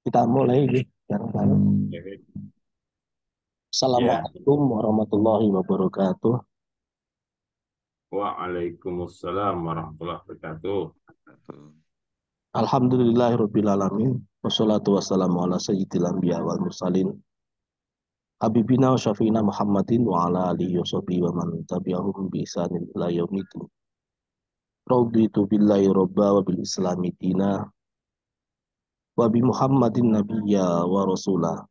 Kita mulai nih bareng-bareng. Ya, Assalamualaikum warahmatullahi wabarakatuh. waalaikumsalam warahmatullahi wabarakatuh. Alhamdulillahirabbil alamin. Wassalatu wassalamu ala sayyidil anbiya wal mursalin. Habibina wa syafiina Muhammadin wa ala alihi wa sahbihi wa man tabi'ahum bi ihsanin ila yaumidin. Raditu billahi robba wa bil islami dina wa bi Muhammadin nabiyya wa rasula.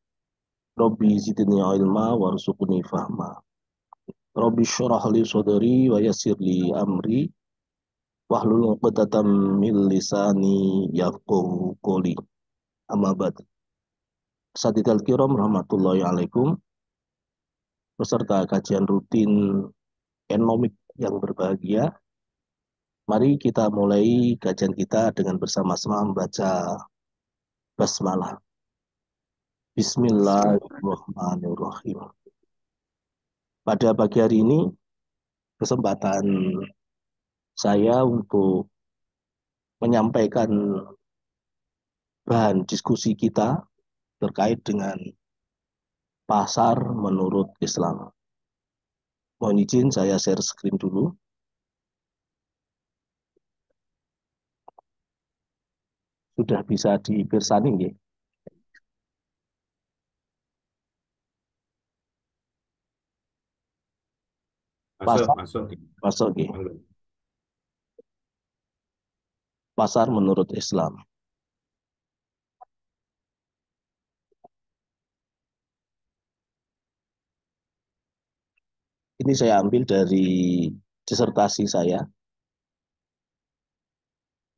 Rabbi zidni ilma warzuqni fahma. Rabbi syrah li sadri wa yassir li amri wahlul 'uqdatam min lisani yafqahu qoli. Amma ba'd. Sadidal kiram rahmatullahi alaikum. Peserta kajian rutin enomik yang berbahagia. Mari kita mulai kajian kita dengan bersama-sama membaca basmalah. Bismillahirrahmanirrahim. Pada pagi hari ini kesempatan saya untuk menyampaikan bahan diskusi kita terkait dengan pasar menurut Islam. Mohon izin saya share screen dulu. Sudah bisa dipirsani nggih? Masuk, Pasar masuk. masuk nggih. Monggo. Pasar menurut Islam. Ini saya ambil dari disertasi saya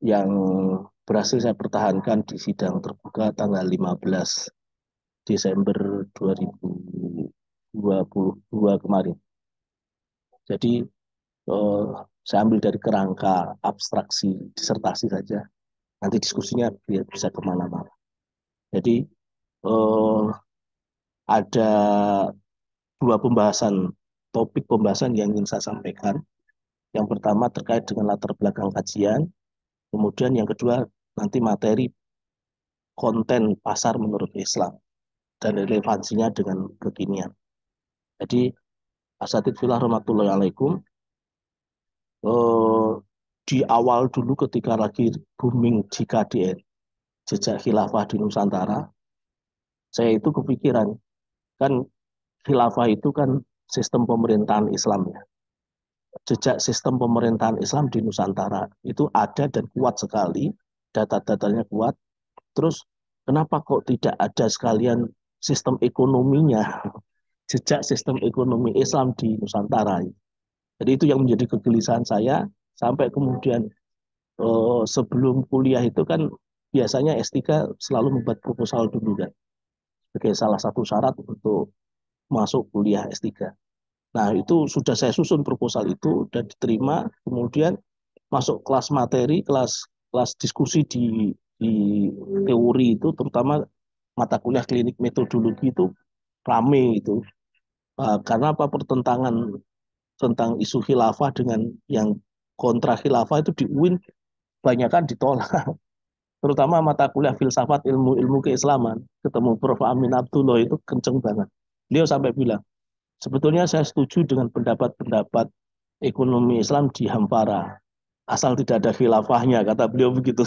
yang berhasil saya pertahankan di sidang terbuka tanggal 15 Desember 2022 kemarin. Jadi eh, saya ambil dari kerangka abstraksi disertasi saja. Nanti diskusinya biar bisa kemana-mana. Jadi ada dua pembahasan, topik pembahasan yang ingin saya sampaikan. Yang pertama terkait dengan latar belakang kajian, kemudian yang kedua nanti materi konten pasar menurut Islam dan relevansinya dengan kekinian. Jadi asatidz rahmatullahi alaikum, eh, di awal dulu ketika lagi booming di KDN, jejak khilafah di Nusantara, saya itu kepikiran, kan khilafah itu kan sistem pemerintahan Islam ya. Jejak sistem pemerintahan Islam di Nusantara itu ada dan kuat sekali, data-datanya kuat. Terus kenapa kok tidak ada sekalian sistem ekonominya, jejak sistem ekonomi Islam di Nusantara? Jadi itu yang menjadi kegelisahan saya sampai kemudian sebelum kuliah itu kan biasanya S3 selalu membuat proposal dulu kan sebagai salah satu syarat untuk masuk kuliah S3. Nah, itu sudah saya susun proposal itu dan diterima, kemudian masuk kelas materi, kelas kelas diskusi di teori itu, terutama mata kuliah klinik metodologi itu rame itu. Karena apa, pertentangan tentang isu khilafah dengan yang kontra khilafah itu di UIN banyak kan ditolak. Terutama mata kuliah filsafat ilmu-ilmu keislaman. Ketemu Prof. Amin Abdullah itu kenceng banget. Beliau sampai bilang, sebetulnya saya setuju dengan pendapat-pendapat ekonomi Islam di Hampara. Asal tidak ada khilafahnya, kata beliau begitu.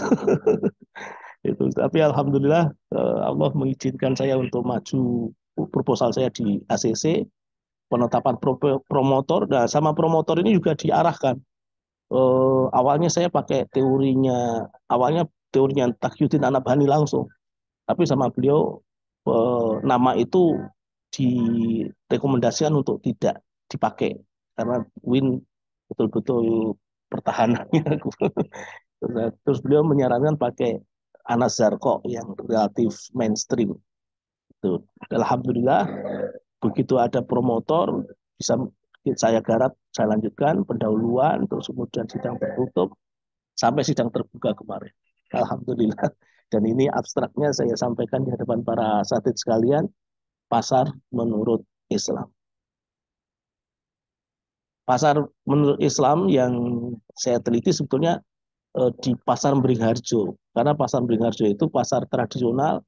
Itu. Tapi alhamdulillah Allah mengizinkan saya untuk maju proposal saya di ACC, penetapan promotor. Nah, sama promotor ini juga diarahkan. Awalnya saya pakai awalnya teorinya Taqiyuddin An-Nabhani langsung. Tapi sama beliau nama itu direkomendasikan untuk tidak dipakai karena Win betul-betul pertahanannya. Terus beliau menyarankan pakai Anas Zarko yang relatif mainstream. Tuh. Alhamdulillah begitu ada promotor bisa saya garap, saya lanjutkan pendahuluan, terus kemudian sidang tertutup sampai sidang terbuka kemarin. Alhamdulillah. Dan ini abstraknya saya sampaikan di hadapan para asatidz sekalian, pasar menurut Islam. Pasar menurut Islam yang saya teliti sebetulnya di Pasar Beringharjo. Karena Pasar Beringharjo itu pasar tradisional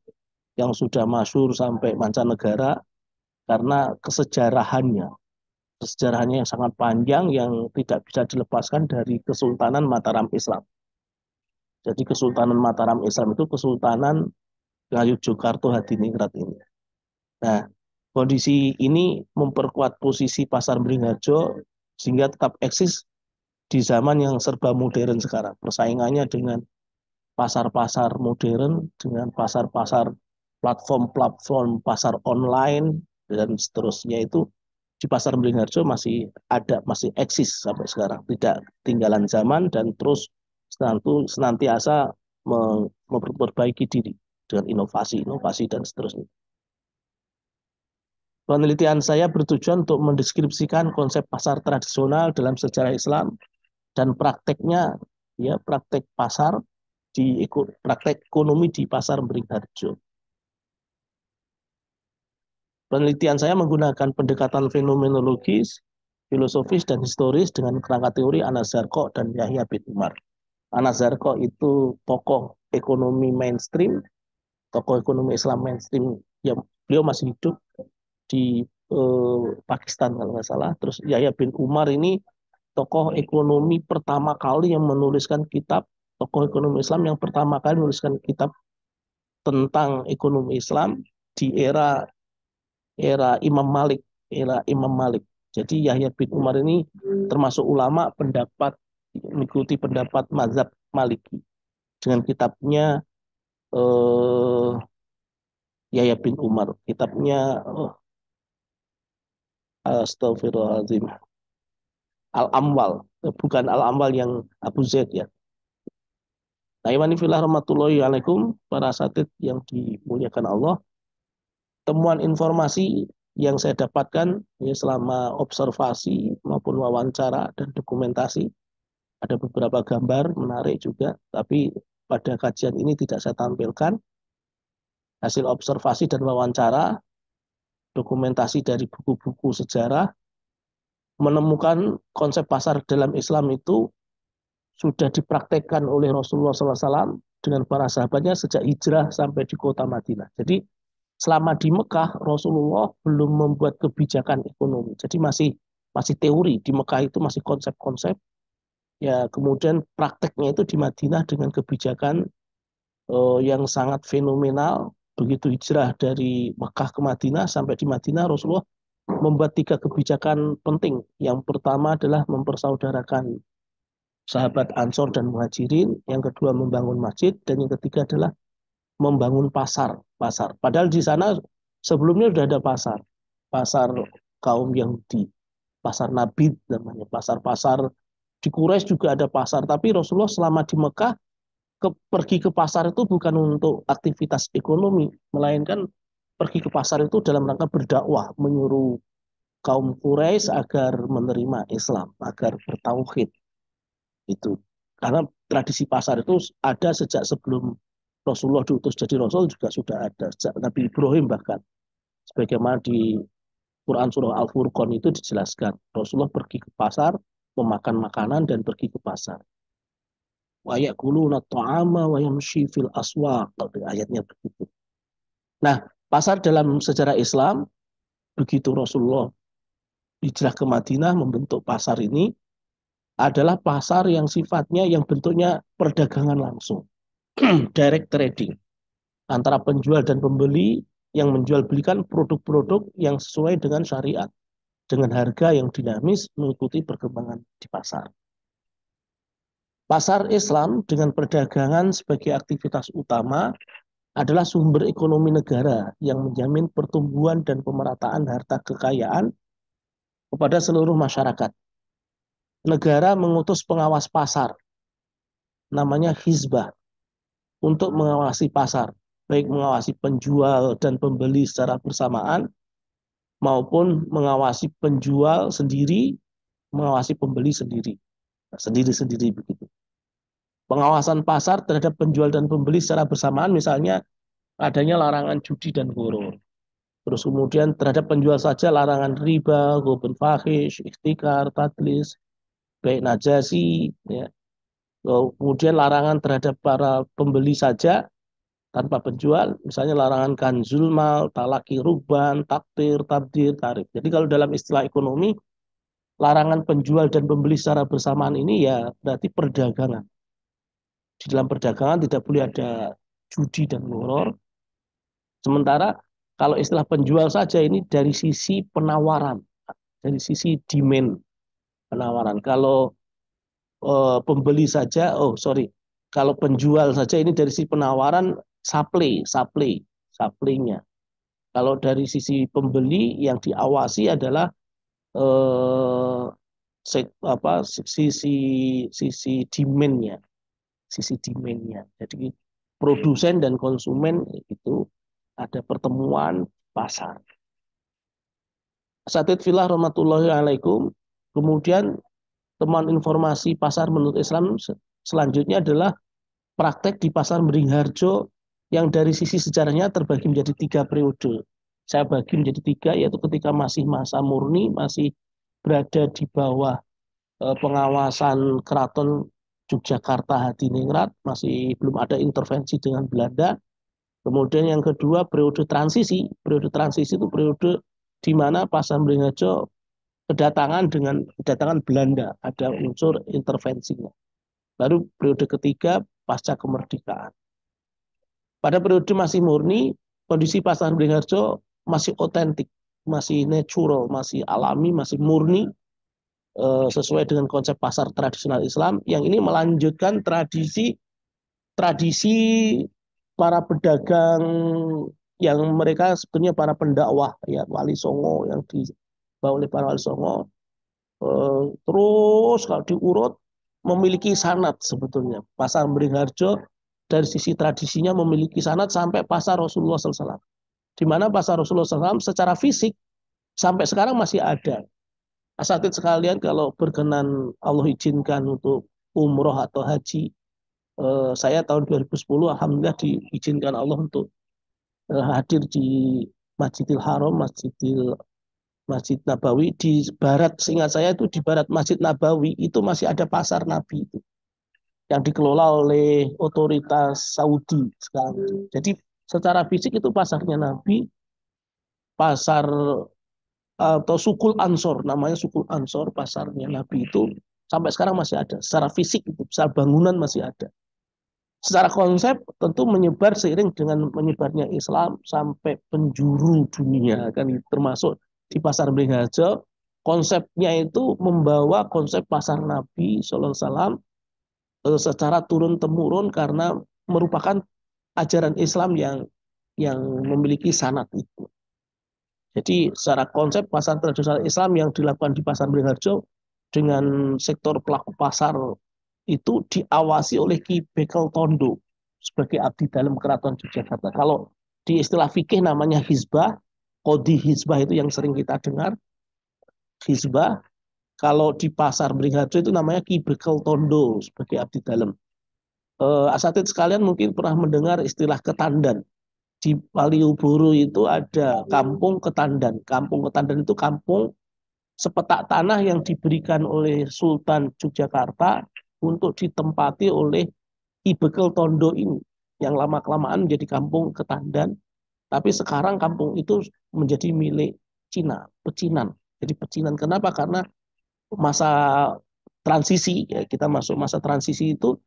yang sudah masyhur sampai mancanegara karena kesejarahannya yang sangat panjang yang tidak bisa dilepaskan dari Kesultanan Mataram Islam. Jadi Kesultanan Mataram Islam itu Kesultanan Ngayogyakarta Hadiningrat ini. Nah, kondisi ini memperkuat posisi pasar Beringharjo sehingga tetap eksis di zaman yang serba modern sekarang. Persaingannya dengan pasar-pasar modern, dengan pasar-pasar platform-platform pasar online dan seterusnya itu di pasar Beringharjo masih ada, masih eksis sampai sekarang, tidak ketinggalan zaman dan terus senantiasa memperbaiki diri dengan inovasi-inovasi dan seterusnya. Penelitian saya bertujuan untuk mendeskripsikan konsep pasar tradisional dalam sejarah Islam dan prakteknya, ya praktek pasar praktek ekonomi di pasar Beringharjo. Penelitian saya menggunakan pendekatan fenomenologis, filosofis, dan historis dengan kerangka teori Anas Zarko dan Yahya bin Umar. Anas Zarko itu tokoh ekonomi mainstream, tokoh ekonomi Islam mainstream yang beliau masih hidup di Pakistan kalau nggak salah. Terus Yahya bin Umar ini tokoh ekonomi pertama kali yang menuliskan kitab, tokoh ekonomi Islam yang pertama kali menuliskan kitab tentang ekonomi Islam di era Imam Malik, era Imam Malik. Jadi Yahya bin Umar ini termasuk ulama mengikuti pendapat mazhab Maliki dengan kitabnya Yahya bin Umar, kitabnya Astagfirullahaladzim, Al-Amwal, bukan Al-Amwal yang Abu Zaid ya. Nah, iman fillah rahmatullahi alaikum, para asatid yang dimuliakan Allah, temuan informasi yang saya dapatkan ya, selama observasi maupun wawancara dan dokumentasi, ada beberapa gambar menarik juga, tapi pada kajian ini tidak saya tampilkan. Hasil observasi dan wawancara, dokumentasi dari buku-buku sejarah, menemukan konsep pasar dalam Islam itu sudah dipraktekkan oleh Rasulullah SAW dengan para sahabatnya sejak hijrah sampai di kota Madinah. Jadi selama di Mekah Rasulullah belum membuat kebijakan ekonomi. Jadi masih teori, di Mekah itu masih konsep-konsep. Ya, kemudian prakteknya itu di Madinah dengan kebijakan yang sangat fenomenal. Begitu hijrah dari Mekah ke Madinah, sampai di Madinah Rasulullah membuat 3 kebijakan penting. Yang pertama adalah mempersaudarakan sahabat Ansor dan Muhajirin, yang kedua membangun masjid, dan yang ketiga adalah membangun pasar. Padahal di sana sebelumnya sudah ada pasar kaum Yahudi, pasar Nabi namanya, pasar-pasar di Quraisy juga ada pasar. Tapi Rasulullah selama di Mekah pergi ke pasar itu bukan untuk aktivitas ekonomi, melainkan pergi ke pasar itu dalam rangka berdakwah, menyuruh kaum Quraisy agar menerima Islam, agar bertauhid. Itu karena tradisi pasar itu ada sejak sebelum Rasulullah diutus jadi Rasul, juga sudah ada sejak Nabi Ibrahim. Bahkan sebagaimana di Quran surah Al-Furqan itu dijelaskan Rasulullah pergi ke pasar, memakan makanan dan pergi ke pasar. Wa ya'kuluna ta'ama wa yamshi fil aswaq, ayatnya begitu. Nah, pasar dalam sejarah Islam, begitu Rasulullah hijrah ke Madinah membentuk pasar ini, adalah pasar yang sifatnya, yang bentuknya perdagangan langsung, direct trading, antara penjual dan pembeli yang menjual belikan produk-produk yang sesuai dengan syariat, dengan harga yang dinamis mengikuti perkembangan di pasar. Pasar Islam dengan perdagangan sebagai aktivitas utama adalah sumber ekonomi negara yang menjamin pertumbuhan dan pemerataan harta kekayaan kepada seluruh masyarakat. Negara mengutus pengawas pasar, namanya Hizbah, untuk mengawasi pasar, baik mengawasi penjual dan pembeli secara bersamaan, maupun mengawasi penjual sendiri, mengawasi pembeli sendiri, sendiri-sendiri begitu. Pengawasan pasar terhadap penjual dan pembeli secara bersamaan, misalnya adanya larangan judi dan horor. Terus kemudian terhadap penjual saja larangan riba, ghubun fahish, ikhtikar, tadlis, baik najasi, ya. Kemudian larangan terhadap para pembeli saja Tanpa penjual, misalnya larangan kanzul mal, talaki ruban, taktir, tabdir, tarif. Jadi kalau dalam istilah ekonomi, larangan penjual dan pembeli secara bersamaan ini ya berarti perdagangan. Di dalam perdagangan tidak boleh ada judi dan nguror. Sementara kalau istilah penjual saja ini dari sisi penawaran, dari sisi demand penawaran. Kalau pembeli saja, oh sorry, kalau penjual saja ini dari sisi penawaran, supply-nya. Kalau dari sisi pembeli yang diawasi adalah eh, sisi sisi demand-nya, sisi demand-nya. Jadi produsen dan konsumen itu ada pertemuan pasar. Asatidz fillah rahmatullahi alaikum. Kemudian temuan informasi pasar menurut Islam selanjutnya adalah praktek di pasar Beringharjo yang dari sisi sejarahnya terbagi menjadi 3 periode. Saya bagi menjadi 3, yaitu ketika masih masa murni, masih berada di bawah pengawasan Keraton Yogyakarta Hadiningrat, masih belum ada intervensi dengan Belanda. Kemudian yang kedua periode transisi. Periode transisi itu periode di mana Pasar Beringharjo kedatangan Belanda, ada unsur intervensinya. Baru periode ketiga pasca kemerdekaan. Pada periode masih murni, kondisi Pasar Beringharjo masih otentik, masih natural, masih alami, masih murni, sesuai dengan konsep pasar tradisional Islam, yang ini melanjutkan tradisi tradisi para pedagang yang mereka sebetulnya para pendakwah ya Wali Songo yang dibawa oleh para Wali Songo. Terus kalau diurut memiliki sanad sebetulnya. Pasar Beringharjo dari sisi tradisinya memiliki sanad sampai pasar Rasulullah SAW. Di mana pasar Rasulullah SAW secara fisik sampai sekarang masih ada. Asatidz sekalian, kalau berkenan Allah izinkan untuk umroh atau haji, saya tahun 2010 alhamdulillah diizinkan Allah untuk hadir di Masjidil Haram, Masjid Nabawi di barat. Seingat saya itu di barat Masjid Nabawi itu masih ada pasar Nabi itu yang dikelola oleh otoritas Saudi sekarang. Jadi secara fisik itu pasarnya Nabi, pasar atau Sukul Ansor, namanya Sukul Ansor, pasarnya Nabi itu sampai sekarang masih ada. Secara fisik itu, secara bangunan masih ada. Secara konsep tentu menyebar seiring dengan menyebarnya Islam sampai penjuru dunia, kan termasuk di pasar Beringharjo. Konsepnya itu membawa konsep pasar Nabi Sallallahu Alaihi Wasallam secara turun temurun karena merupakan ajaran Islam yang memiliki sanad itu. Jadi secara konsep pasar tradisional Islam yang dilakukan di pasar Beringharjo dengan sektor pelaku pasar itu diawasi oleh Ki Bekel Tondo sebagai abdi dalam Keraton Yogyakarta. Kalau di istilah fikih namanya hizbah, kodi hizbah itu yang sering kita dengar, hizbah. Kalau di pasar Beringharjo itu namanya Ki Bekel Tondo sebagai abdi dalam. Asatidz sekalian mungkin pernah mendengar istilah ketandan. Di Malioboro itu ada kampung Ketandan. Kampung Ketandan itu kampung sepetak tanah yang diberikan oleh Sultan Yogyakarta untuk ditempati oleh Ki Bekel Tondo ini. Yang lama-kelamaan menjadi kampung Ketandan. Tapi sekarang kampung itu menjadi milik Cina, pecinan. Jadi pecinan. Kenapa? Karena masa transisi, ya kita masuk masa transisi itu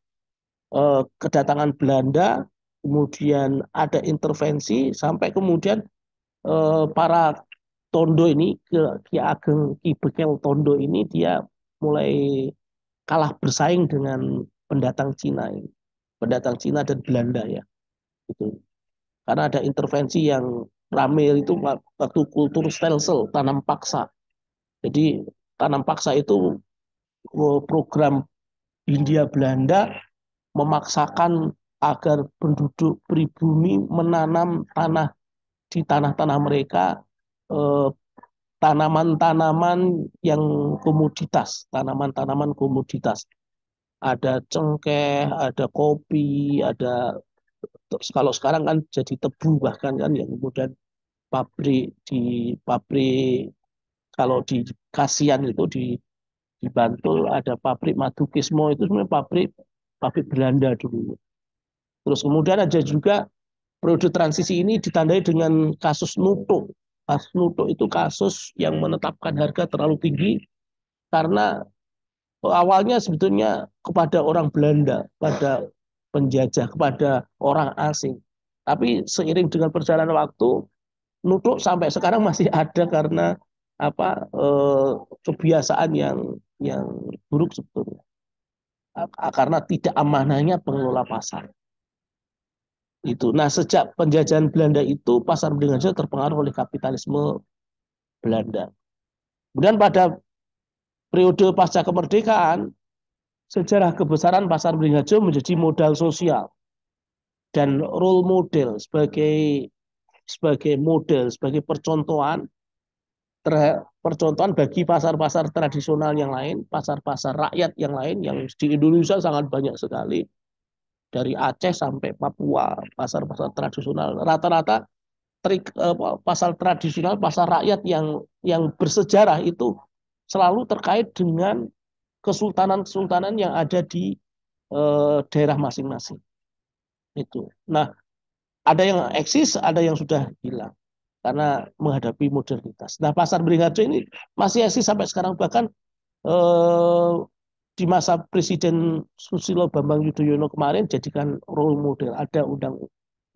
kedatangan Belanda, kemudian ada intervensi, sampai kemudian para Tondo ini, Ki Ageng Ki Bekel Tondo ini dia mulai kalah bersaing dengan pendatang Cina ini. Pendatang Cina dan Belanda ya. Gitu. Karena ada intervensi yang rame itu waktu kultur stelsel, tanam paksa. Jadi tanam paksa itu program Hindia Belanda memaksakan agar penduduk pribumi menanam tanah di tanah-tanah mereka eh, tanaman-tanaman yang komoditas, tanaman-tanaman komoditas. Ada cengkeh, ada kopi, ada kalau sekarang kan jadi tebu bahkan kan yang kemudian pabrik kalau di Kasian itu di Bantul ada pabrik Madu Kismo itu sebenarnya pabrik pabrik Belanda dulu. Terus kemudian ada juga Periode transisi ini ditandai dengan kasus nutuk. Kasus nutuk itu kasus yang menetapkan harga terlalu tinggi karena awalnya sebetulnya kepada orang Belanda, pada penjajah, kepada orang asing. Tapi seiring dengan perjalanan waktu, nutuk sampai sekarang masih ada karena apa kebiasaan yang buruk sebetulnya. Karena tidak amanahnya pengelola pasar. Itu. Nah, sejak penjajahan Belanda itu pasar Beringharjo terpengaruh oleh kapitalisme Belanda. Kemudian pada periode pasca kemerdekaan, sejarah kebesaran pasar Beringharjo menjadi modal sosial dan role model sebagai model, sebagai percontohan bagi pasar-pasar tradisional yang lain, pasar-pasar rakyat yang lain yang di Indonesia sangat banyak sekali. Dari Aceh sampai Papua, pasar-pasar tradisional rata-rata pasar tradisional, pasar rakyat yang bersejarah itu selalu terkait dengan kesultanan-kesultanan yang ada di daerah masing-masing. Itu. Nah, ada yang eksis, ada yang sudah hilang karena menghadapi modernitas. Nah, pasar Beringharjo ini masih eksis sampai sekarang, bahkan eh, di masa Presiden Susilo Bambang Yudhoyono kemarin jadikan role model. Ada undang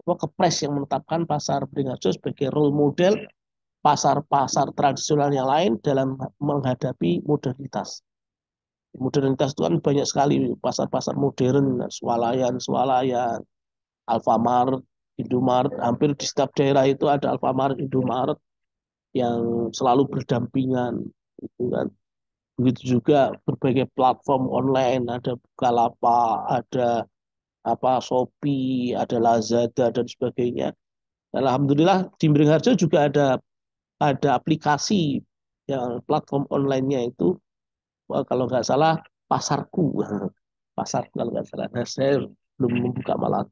Kepres yang menetapkan pasar Beringharjo sebagai role model pasar-pasar tradisional yang lain dalam menghadapi modernitas. Modernitas itu kan banyak sekali pasar-pasar modern, swalayan, Alfamart, Indomaret, hampir di setiap daerah itu ada Alfamart, Indomaret yang selalu berdampingan, gitu kan. Begitu juga berbagai platform online, ada Bukalapak, ada Shopee, ada Lazada dan sebagainya. Dan alhamdulillah di Beringharjo juga ada aplikasi yang platform online-nya itu kalau nggak salah pasarku, pasarku kalau nggak salah. Nah, saya belum membuka malah.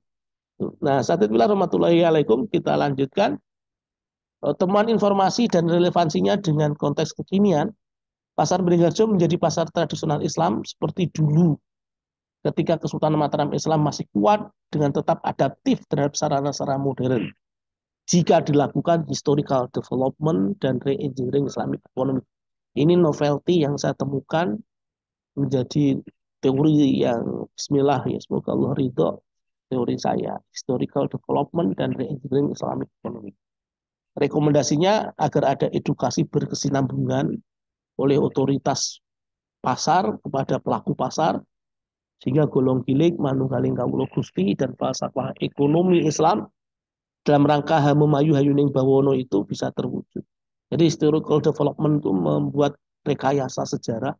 Nah, saat itu warahmatullahi alaikum kita lanjutkan temuan informasi dan relevansinya dengan konteks kekinian. Pasar Beringharjo menjadi pasar tradisional Islam seperti dulu ketika Kesultanan Mataram Islam masih kuat dengan tetap adaptif terhadap sarana-sarana modern. Jika dilakukan historical development dan re-engineering Islamic economy. Ini novelty yang saya temukan menjadi teori yang bismillah ya, semoga Allah ridho teori saya, historical development dan re-engineering Islamic economy. Rekomendasinya agar ada edukasi berkesinambungan oleh otoritas pasar kepada pelaku pasar sehingga golong gilik manunggaling kawula Gusti dan falsafah ekonomi Islam dalam rangka memayu hayuning bawono itu bisa terwujud. Jadi historical development itu membuat rekayasa sejarah,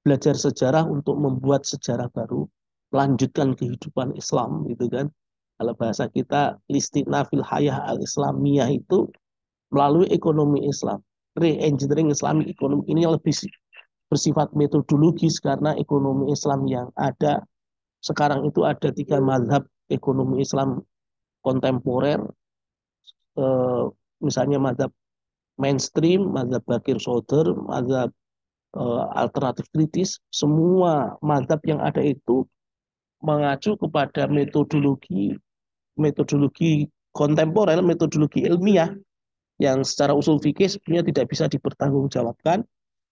belajar sejarah untuk membuat sejarah baru, melanjutkan kehidupan Islam gitu kan. Kalau bahasa kita listina fil hayah al-islamiyah itu melalui ekonomi Islam. Re-engineering Islamic ekonomi ini lebih bersifat metodologis karena ekonomi Islam yang ada sekarang itu ada 3 mazhab ekonomi Islam kontemporer, eh, misalnya mazhab mainstream, mazhab Bakir Soder, mazhab alternatif kritis, semua mazhab yang ada itu mengacu kepada metodologi metodologi kontemporer, metodologi ilmiah yang secara usul fikih sebenarnya tidak bisa dipertanggungjawabkan.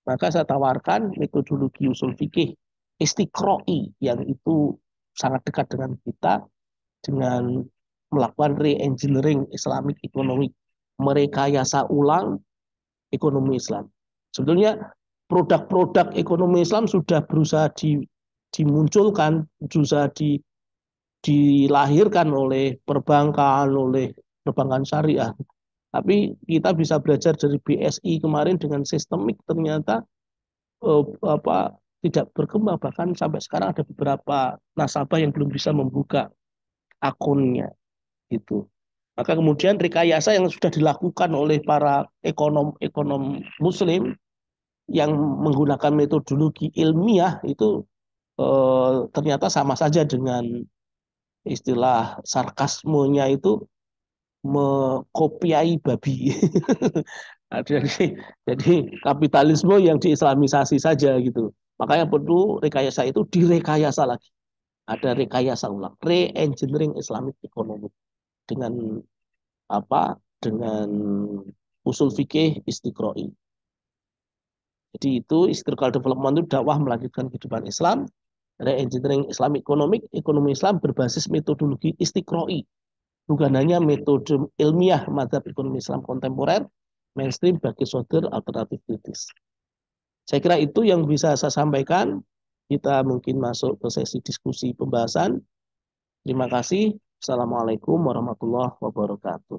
Maka saya tawarkan metodologi usul fikih istiqroi yang itu sangat dekat dengan kita dengan melakukan re-engineering Islamic economic, merekayasa ulang ekonomi Islam. Sebetulnya produk-produk ekonomi Islam sudah berusaha dimunculkan, berusaha dilahirkan oleh perbankan syariah. Tapi kita bisa belajar dari BSI kemarin dengan sistemik ternyata eh, apa tidak berkembang, bahkan sampai sekarang ada beberapa nasabah yang belum bisa membuka akunnya itu. Maka kemudian rekayasa yang sudah dilakukan oleh para ekonom-ekonom Muslim yang menggunakan metodologi ilmiah itu ternyata sama saja dengan istilah sarkasmenya itu mengkopiai babi. jadi kapitalisme yang diislamisasi saja gitu. Makanya perlu rekayasa itu direkayasa lagi. Ada rekayasa ulang, re-engineering Islamic economy. dengan apa? Dengan usul fikih istiqroi. Jadi itu istiqlal development itu dakwah melanjutkan kehidupan Islam, re-engineering Islam ekonomi Islam berbasis metodologi istiqroi, bukan hanya metode ilmiah mazhab ekonomi Islam kontemporer, mainstream bagi sumber alternatif kritis. Saya kira itu yang bisa saya sampaikan. Kita mungkin masuk ke sesi diskusi pembahasan. Terima kasih. Assalamualaikum warahmatullahi wabarakatuh.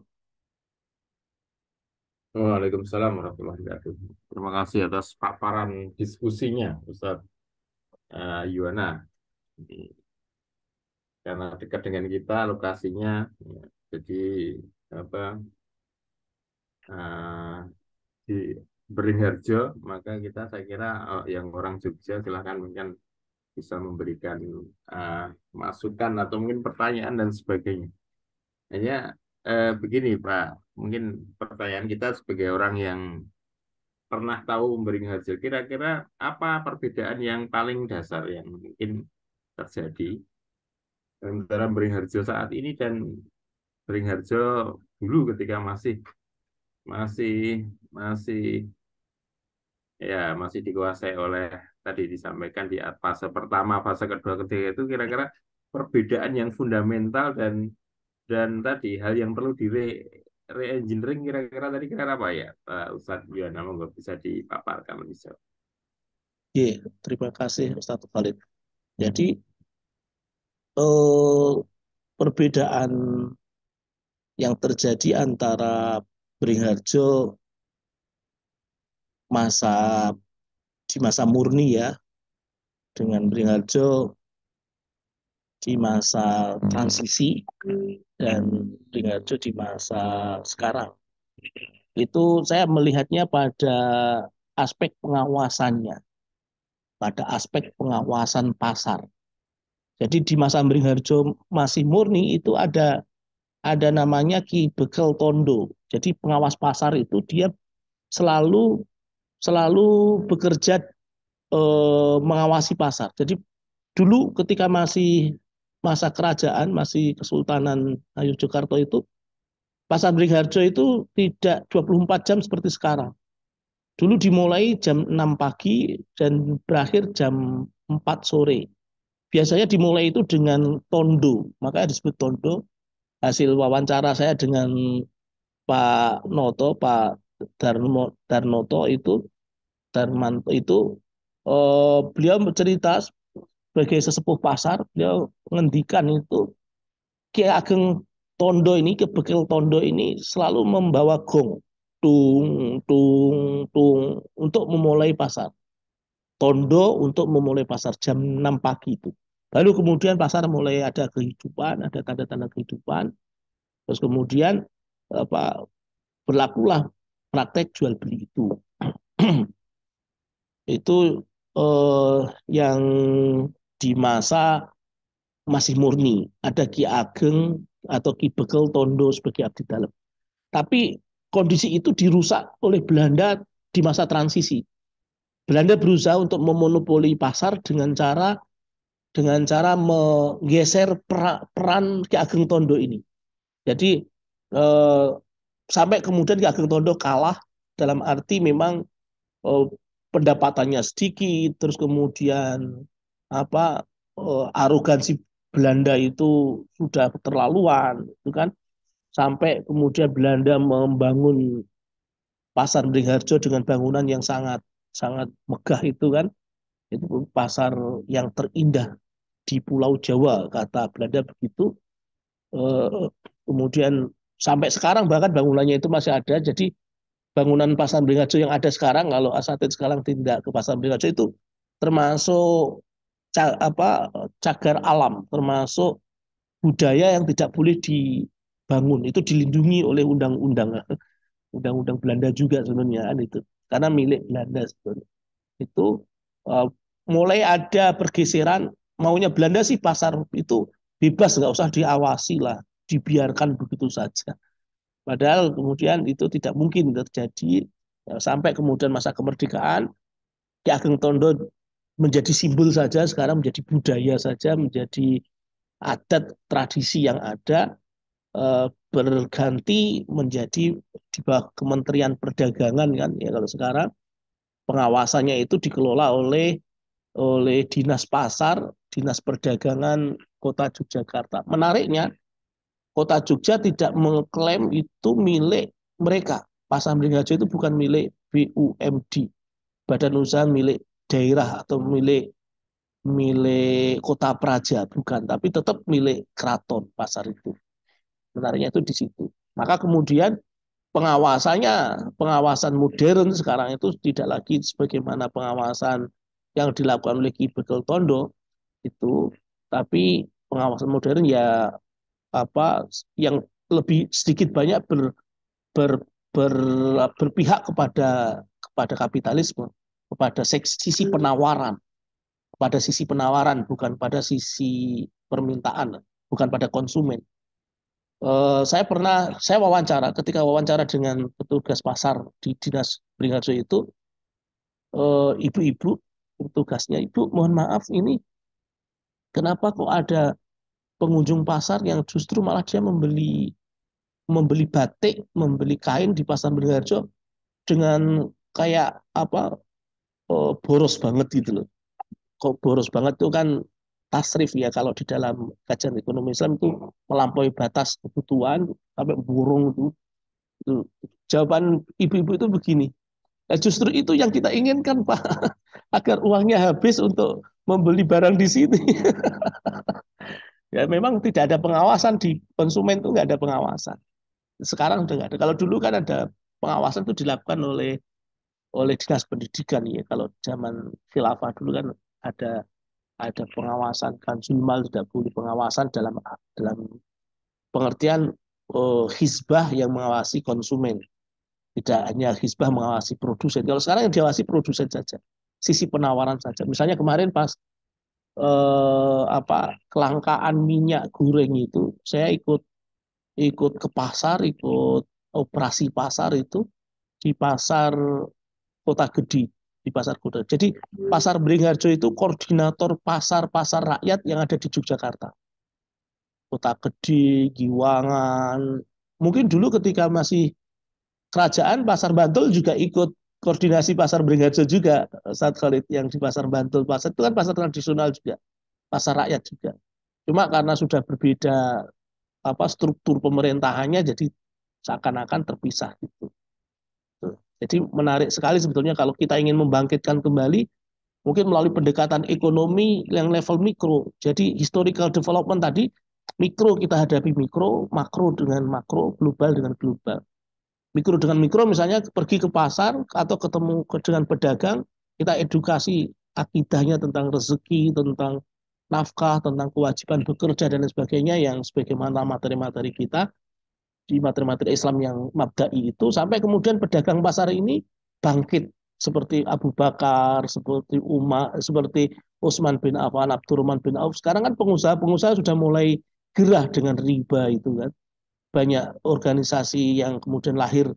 Waalaikumsalam warahmatullahi wabarakatuh. Terima kasih atas paparan diskusinya, Ustadz Yuwana. Karena dekat dengan kita lokasinya, ya, jadi apa eh, di Beringharjo, maka kita saya kira yang orang Jogja silahkan mungkin bisa memberikan eh, masukan atau mungkin pertanyaan dan sebagainya. Hanya begini Pak, mungkin pertanyaan kita sebagai orang yang pernah tahu Beringharjo, kira-kira apa perbedaan yang paling dasar yang mungkin terjadi antara Beringharjo saat ini dan Beringharjo dulu ketika masih masih masih masih dikuasai oleh tadi disampaikan di fase pertama, fase kedua, ketiga itu kira-kira perbedaan yang fundamental dan tadi hal yang perlu di re-engineering kira-kira tadi kira apa ya Pak Ustadz Yuwana, nggak bisa dipaparkan lebih jauh. Oke, terima kasih Ustaz Khalid. Jadi eh, perbedaan yang terjadi antara Beringharjo masa di masa murni ya dengan Beringharjo di masa transisi dan Beringharjo di masa sekarang. Itu saya melihatnya pada aspek pengawasannya, pada aspek pengawasan pasar. Jadi di masa Beringharjo masih murni itu ada namanya Ki Bekel Tondo. Jadi pengawas pasar itu dia selalu selalu bekerja mengawasi pasar. Jadi dulu ketika masih masa kerajaan, masih Kesultanan Yogyakarta itu, pasar Beringharjo itu tidak 24 jam seperti sekarang. Dulu dimulai jam 6 pagi dan berakhir jam 4 sore. Biasanya dimulai itu dengan tondo, makanya disebut tondo. Hasil wawancara saya dengan Pak Noto, Pak Darnoto itu, Darmanto itu, beliau bercerita sebagai sesepuh pasar, beliau menghentikan itu Ki Ageng Tondo ini, Ki Bekel Tondo ini selalu membawa gong, tung, tung, tung, untuk memulai pasar. Tondo untuk memulai pasar jam 6 pagi itu. Lalu kemudian pasar mulai ada kehidupan, ada tanda-tanda kehidupan. Terus kemudian apa berlakulah praktek jual beli itu. Itu yang di masa masih murni. Ada Ki Ageng atau Ki Bekel Tondo sebagai abdi dalam. Tapi kondisi itu dirusak oleh Belanda di masa transisi. Belanda berusaha untuk memonopoli pasar dengan cara menggeser peran Ki Ageng Tondo ini. Jadi eh, sampai kemudian Ki Ageng Tondo kalah dalam arti memang eh, pendapatannya sedikit, terus kemudian apa arogansi Belanda itu sudah keterlaluan, itu kan sampai kemudian Belanda membangun pasar Beringharjo dengan bangunan yang sangat sangat megah itu kan, itu pasar yang terindah di Pulau Jawa kata Belanda begitu. Eh, Kemudian sampai sekarang bahkan bangunannya itu masih ada. Jadi bangunan pasar Beringharjo yang ada sekarang, kalau asatid sekarang tidak ke pasar Beringharjo itu termasuk cagar alam, termasuk budaya yang tidak boleh dibangun. Itu dilindungi oleh undang-undang Belanda juga sebenarnya kan itu, karena milik Belanda sebenarnya. Itu uh, mulai ada pergeseran, maunya Belanda sih pasar itu bebas, nggak usah diawasi lah, dibiarkan begitu saja. Padahal kemudian itu tidak mungkin terjadi sampai kemudian masa kemerdekaan, Ki Ageng Tondo menjadi simbol saja, sekarang menjadi budaya saja, menjadi adat tradisi yang ada. berganti menjadi di bawah Kementerian Perdagangan kan ya. Kalau sekarang pengawasannya itu dikelola oleh Dinas Pasar, Dinas Perdagangan Kota Yogyakarta. Menariknya, Kota Jogja tidak mengklaim itu milik mereka. Pasar Beringharjo itu bukan milik BUMD, Badan Usaha milik daerah atau milik milik Kota Praja, bukan, tapi tetap milik keraton pasar itu. Menariknya itu di situ. Maka kemudian pengawasan modern sekarang itu tidak lagi sebagaimana pengawasan yang dilakukan oleh Ki Bekel Tondo itu, tapi pengawasan modern ya apa yang lebih sedikit banyak ber, ber, berpihak kepada kapitalisme, kepada sisi penawaran, bukan pada sisi permintaan, bukan pada konsumen. Saya wawancara, ketika wawancara dengan petugas pasar di Dinas Beringharjo itu, ibu-ibu petugasnya, ibu mohon maaf ini kenapa kok ada pengunjung pasar yang justru malah dia membeli membeli batik, membeli kain di pasar Beringharjo dengan kayak apa, boros banget gitu loh. Kok boros banget itu kan tasrif ya, kalau di dalam kajian ekonomi Islam itu melampaui batas kebutuhan sampai burung itu. Itu. Jawaban ibu-ibu itu begini. Nah, justru itu yang kita inginkan, Pak, agar uangnya habis untuk membeli barang di sini. Ya memang tidak ada pengawasan di konsumen, itu nggak ada pengawasan. Sekarang udah nggak ada. Kalau dulu kan ada pengawasan itu dilakukan oleh dinas pendidikan ya. Kalau zaman khilafah dulu kan ada ada pengawasan, Kanjunmal tidak boleh pengawasan dalam dalam pengertian hizbah yang mengawasi konsumen. Tidak hanya hizbah mengawasi produsen. Kalau sekarang yang diawasi produsen saja, sisi penawaran saja. Misalnya kemarin pas kelangkaan minyak goreng itu, saya ikut ikut ke pasar, ikut operasi pasar itu di pasar Kota Gede, di pasar Kota. Jadi pasar Beringharjo itu koordinator pasar-pasar rakyat yang ada di Yogyakarta. Kota Gede, Giwangan. Mungkin dulu ketika masih kerajaan, pasar Bantul juga ikut koordinasi pasar Beringharjo juga. Saat Khalid yang di pasar Bantul, pasar itu kan pasar tradisional juga, pasar rakyat juga. Cuma karena sudah berbeda struktur pemerintahannya, jadi seakan-akan terpisah gitu. Jadi menarik sekali sebetulnya kalau kita ingin membangkitkan kembali, mungkin melalui pendekatan ekonomi yang level mikro. Jadi historical development tadi, mikro kita hadapi mikro, makro dengan makro, global dengan global. Mikro dengan mikro misalnya pergi ke pasar atau ketemu dengan pedagang, kita edukasi akidahnya tentang rezeki, tentang nafkah, tentang kewajiban bekerja dan lain sebagainya yang sebagaimana materi-materi kita di materi-materi Islam yang mabda'i itu, sampai kemudian pedagang pasar ini bangkit seperti Abu Bakar, seperti Umar, seperti Utsman bin Affan, Abdurrahman bin Auf. Sekarang kan pengusaha-pengusaha sudah mulai gerah dengan riba itu kan. Banyak organisasi yang kemudian lahir,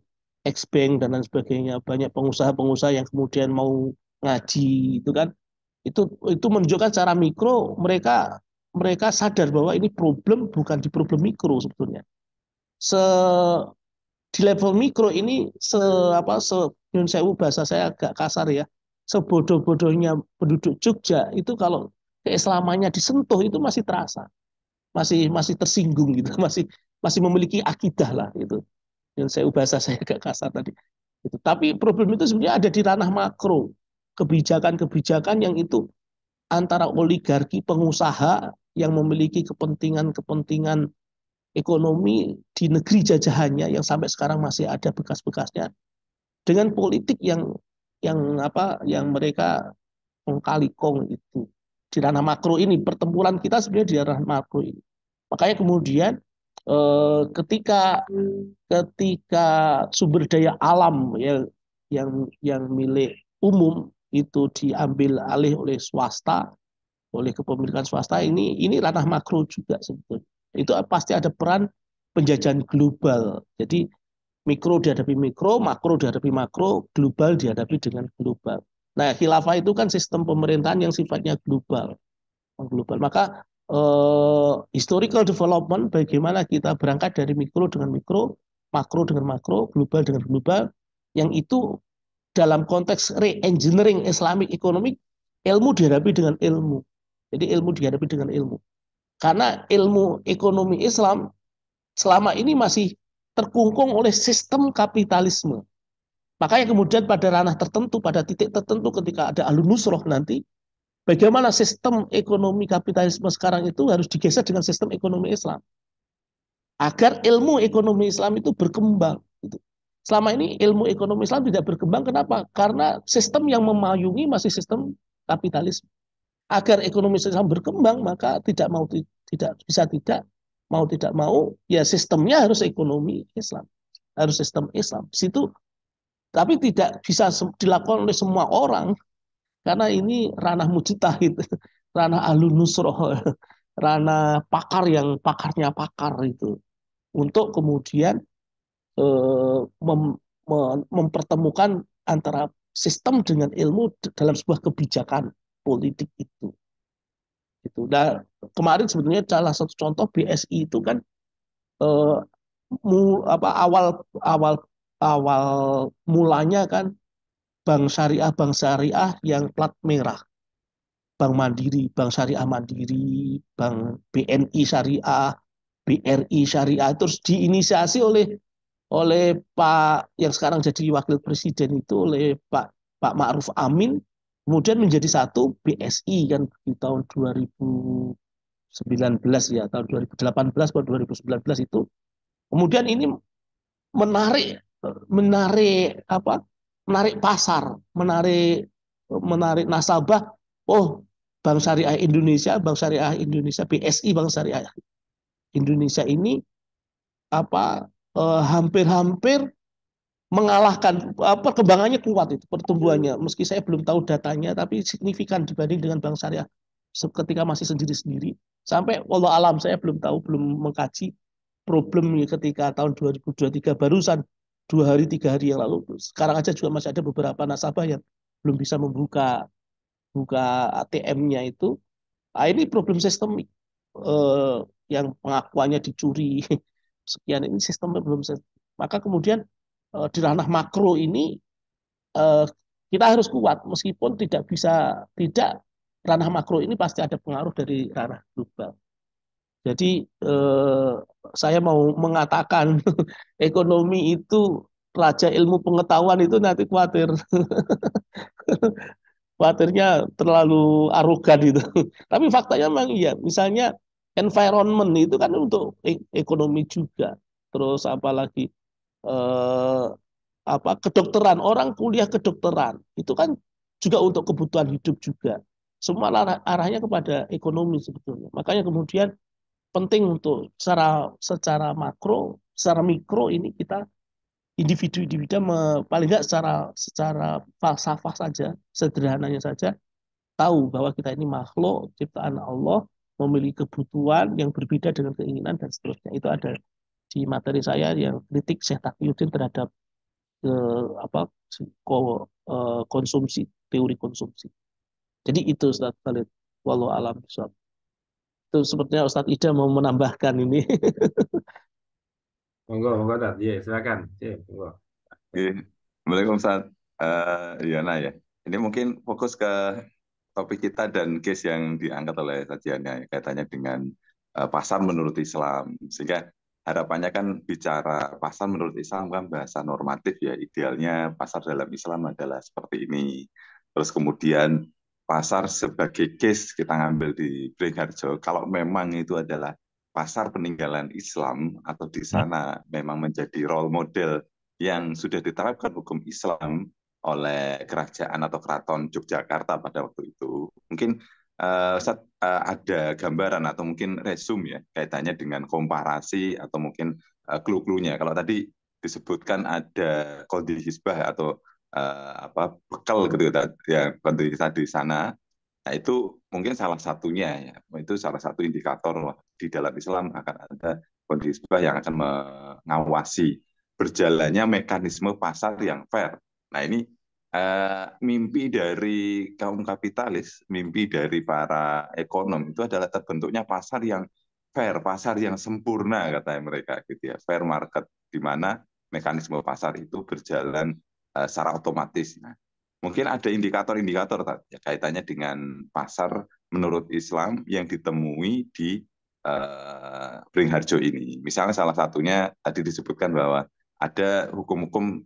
X-Bank dan lain sebagainya. Banyak pengusaha-pengusaha yang kemudian mau ngaji itu kan. Itu menunjukkan secara mikro mereka mereka sadar bahwa ini problem bukan di problem mikro sebetulnya. Se di level mikro ini nyun sewu, bahasa saya agak kasar ya, sebodoh-bodohnya penduduk Jogja itu kalau keislamannya disentuh itu masih terasa, masih masih tersinggung gitu, masih masih memiliki akidah lah itu. Nyun sewu, bahasa saya agak kasar tadi. Itu. Tapi problem itu sebenarnya ada di ranah makro, kebijakan-kebijakan yang itu antara oligarki pengusaha yang memiliki kepentingan-kepentingan ekonomi di negeri jajahannya yang sampai sekarang masih ada bekas-bekasnya, dengan politik yang mereka kong kong itu di ranah makro ini. Pertempuran kita sebenarnya di ranah makro ini. Makanya kemudian ketika ketika sumber daya alam ya yang milik umum itu diambil alih oleh swasta, oleh kepemilikan swasta, ini ranah makro juga sebetulnya. Itu pasti ada peran penjajahan global. Jadi mikro dihadapi mikro, makro dihadapi makro, global dihadapi dengan global. Nah, khilafah itu kan sistem pemerintahan yang sifatnya global, global. Maka historical development, bagaimana kita berangkat dari mikro dengan mikro, makro dengan makro, global dengan global, yang itu dalam konteks re-engineering Islamic economic, ilmu dihadapi dengan ilmu. Jadi ilmu dihadapi dengan ilmu. Karena ilmu ekonomi Islam selama ini masih terkungkung oleh sistem kapitalisme. Makanya kemudian pada ranah tertentu, pada titik tertentu ketika ada alun nusroh nanti, bagaimana sistem ekonomi kapitalisme sekarang itu harus digeser dengan sistem ekonomi Islam. Agar ilmu ekonomi Islam itu berkembang. Selama ini ilmu ekonomi Islam tidak berkembang, kenapa? Karena sistem yang memayungi masih sistem kapitalisme. Agar ekonomi Islam berkembang, maka tidak mau tidak bisa tidak mau tidak mau, ya sistemnya harus ekonomi Islam, harus sistem Islam. Di situ, tapi tidak bisa dilakukan oleh semua orang karena ini ranah mujtahid, ranah ahlun nusroh, ranah pakar yang pakarnya pakar itu untuk kemudian mem, mempertemukan antara sistem dengan ilmu dalam sebuah kebijakan politik itu. Gitu. Nah, kemarin sebetulnya salah satu contoh BSI itu kan eh, apa awal awal awal mulanya kan bank syariah yang plat merah, Bank Mandiri, Bank Syariah Mandiri, Bank BNI Syariah, BRI Syariah terus diinisiasi oleh Pak yang sekarang jadi wakil presiden itu oleh Pak Ma'ruf Amin, kemudian menjadi satu BSI kan di tahun 2019 ya, tahun 2018 atau 2019 itu. Kemudian ini menarik menarik apa? Menarik pasar, menarik menarik nasabah. Oh, Bank Syariah Indonesia, BSI Bank Syariah Indonesia ini apa hampir-hampir mengalahkan perkembangannya kuat itu pertumbuhannya meski saya belum tahu datanya tapi signifikan dibanding dengan bank syariah ketika masih sendiri-sendiri sampai walau alam saya belum tahu belum mengkaji problem ketika tahun 2023 barusan 2 hari 3 hari yang lalu sekarang aja juga masih ada beberapa nasabah yang belum bisa membuka buka ATM-nya itu. Nah, ini problem sistemik eh, yang pengakuannya dicuri sekian ini sistemnya belum maka kemudian di ranah makro ini eh, kita harus kuat meskipun tidak ranah makro ini pasti ada pengaruh dari ranah global. Jadi saya mau mengatakan ekonomi itu raja ilmu pengetahuan itu nanti khawatirnya terlalu arogan itu. Tapi faktanya memang iya. Misalnya environment itu kan untuk ekonomi juga. Terus apalagi eh, apa kedokteran, orang kuliah kedokteran itu kan juga untuk kebutuhan hidup juga. Semua arahnya kepada ekonomi sebetulnya. Makanya kemudian penting untuk secara makro, secara mikro ini kita individu-individu paling nggak secara falsafah saja, sederhananya saja tahu bahwa kita ini makhluk ciptaan Allah, memiliki kebutuhan yang berbeda dengan keinginan dan seterusnya. Itu ada di materi saya yang kritik Syekh Taqiyuddin terhadap apa konsumsi, teori konsumsi. Jadi itu Ustaz Khalid. Wallahu alam bishawab. Itu sepertinya Ustaz Ida mau menambahkan ini. Monggo, monggo, Tat. Iya, silakan. Iya, monggo. Oke. Waalaikumsalam, Yana ya. Ini mungkin fokus ke topik kita dan case yang diangkat oleh sajiannya kaitannya dengan pasar menurut Islam. Sehingga harapannya kan bicara pasar menurut Islam kan bahasa normatif ya. Idealnya pasar dalam Islam adalah seperti ini. Terus kemudian pasar sebagai case kita ngambil di Beringharjo. Kalau memang itu adalah pasar peninggalan Islam atau di sana memang menjadi role model yang sudah diterapkan hukum Islam oleh kerajaan atau keraton Yogyakarta pada waktu itu. Mungkin Ustaz, ada gambaran atau mungkin resume ya kaitannya dengan komparasi atau mungkin clue-cluenya. Kalau tadi disebutkan ada kode hisbah atau apa bekal gitu ya kode di sana. Nah, itu mungkin salah satunya ya. Itu salah satu indikator di dalam Islam akan ada kode hisbah yang akan mengawasi berjalannya mekanisme pasar yang fair. Nah, ini mimpi dari kaum kapitalis, mimpi dari para ekonom itu adalah terbentuknya pasar yang fair, pasar yang sempurna katanya mereka gitu ya, fair market di mana mekanisme pasar itu berjalan secara otomatis. Nah, mungkin ada indikator-indikator ya, kaitannya dengan pasar menurut Islam yang ditemui di Beringharjo ini. Misalnya salah satunya tadi disebutkan bahwa ada hukum-hukum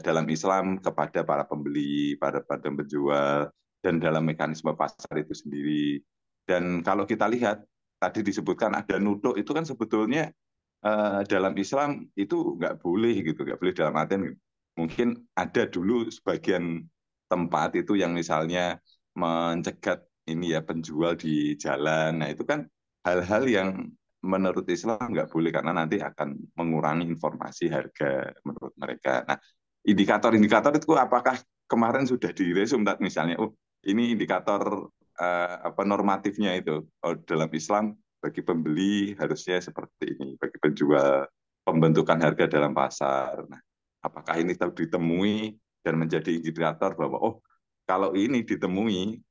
dalam Islam kepada para pembeli, para penjual, dan dalam mekanisme pasar itu sendiri. Dan kalau kita lihat, tadi disebutkan ada nuduk, itu kan sebetulnya dalam Islam itu nggak boleh gitu, nggak boleh dalam artian mungkin ada dulu sebagian tempat itu yang misalnya mencegat ini ya penjual di jalan. Nah itu kan hal-hal yang menurut Islam nggak boleh karena nanti akan mengurangi informasi harga menurut mereka. Nah, indikator-indikator itu apakah kemarin sudah diresum misalnya, oh ini indikator apa normatifnya itu dalam Islam bagi pembeli harusnya seperti ini, bagi penjual pembentukan harga dalam pasar. Nah, apakah ini ditemui dan menjadi indikator bahwa oh kalau ini ditemui